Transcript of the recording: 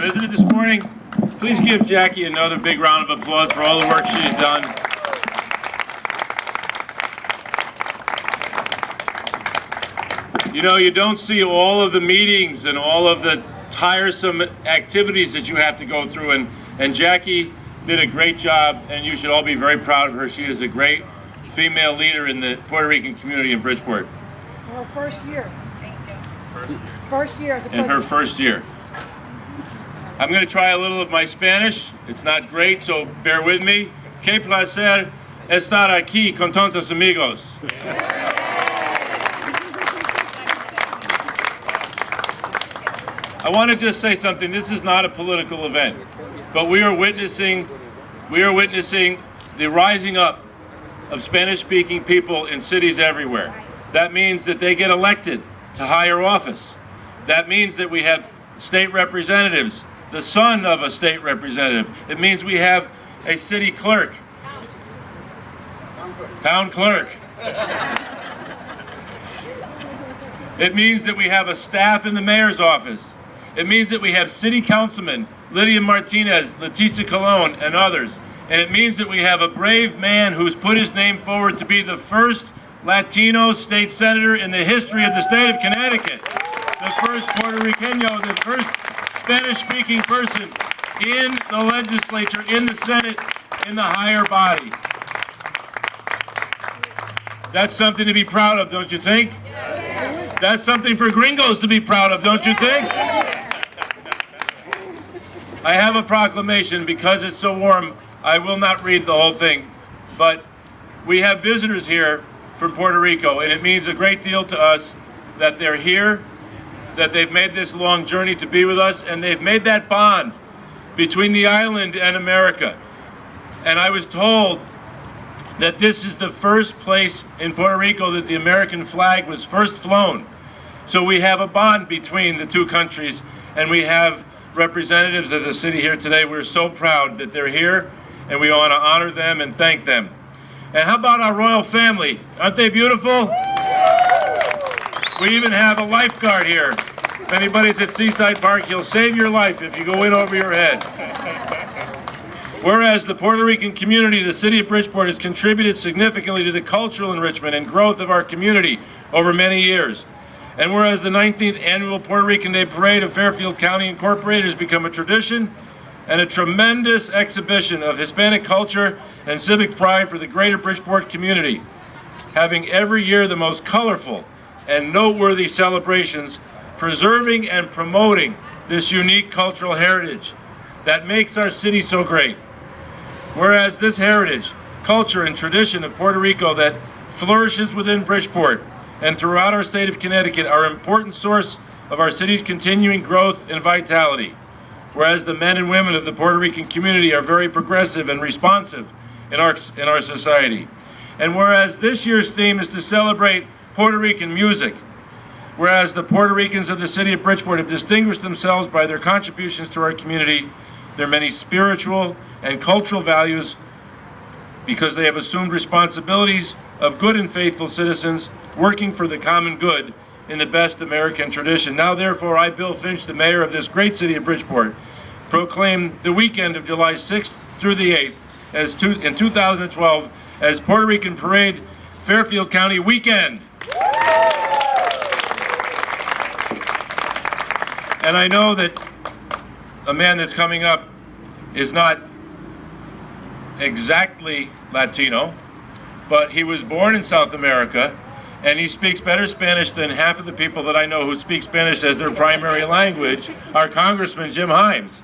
Isn't it this morning? Please give Jackie another big round of applause for all the work she's done. You know, you don't see all of the meetings and all of the tiresome activities that you have to go through, and Jackie did a great job, and you should all be very proud of her. She is a great female leader in the Puerto Rican community in Bridgeport. Her first year. First year as a In her first year. I'm going to try a little of my Spanish. It's not great, so bear with me. Qué placer estar aquí con tantos amigos. I want to just say something. This is not a political event, but we are witnessing the rising up of Spanish-speaking people in cities everywhere. That means that they get elected to higher office. That means that we have state representatives, the son of a state representative. It means we have a city clerk, town clerk. It means that we have a staff in the mayor's office. It means that we have city councilmen, Lydia Martinez, Leticia Colon, and others. And it means that we have a brave man who's put his name forward to be the first Latino state senator in the history of the state of Connecticut. The first Puerto Ricano, the first Spanish-speaking person in the legislature, in the Senate, in the higher body. That's something to be proud of, don't you think? That's something for gringos to be proud of, don't you think? I have a proclamation. Because it's so warm, I will not read the whole thing, but we have visitors here from Puerto Rico, and it means a great deal to us that they're here, that they've made this long journey to be with us, and they've made that bond between the island and America. And I was told that this is the first place in Puerto Rico that the American flag was first flown. So we have a bond between the two countries, and we have representatives of the city here today. We're so proud that they're here, and we want to honor them and thank them. And how about our royal family? Aren't they beautiful? We even have a lifeguard here. If anybody's at Seaside Park, he'll save your life if you go in over your head. Whereas the Puerto Rican community, the city of Bridgeport, has contributed significantly to the cultural enrichment and growth of our community over many years. And whereas the 19th annual Puerto Rican Day Parade of Fairfield County Incorporated has become a tradition and a tremendous exhibition of Hispanic culture and civic pride for the greater Bridgeport community, having every year the most colorful and noteworthy celebrations, preserving and promoting this unique cultural heritage that makes our city so great. Whereas this heritage, culture, and tradition of Puerto Rico that flourishes within Bridgeport and throughout our state of Connecticut are an important source of our city's continuing growth and vitality. Whereas the men and women of the Puerto Rican community are very progressive and responsive in our society. And whereas this year's theme is to celebrate Puerto Rican music, whereas the Puerto Ricans of the city of Bridgeport have distinguished themselves by their contributions to our community, their many spiritual and cultural values, because they have assumed responsibilities of good and faithful citizens working for the common good in the best American tradition. Now, therefore, I, Bill Finch, the mayor of this great city of Bridgeport, proclaim the weekend of July 6th through the 8th in 2012 as Puerto Rican Parade Fairfield County Weekend. And I know that a man that's coming up is not exactly Latino, but he was born in South America, and he speaks better Spanish than half of the people that I know who speak Spanish as their primary language, our Congressman Jim Himes.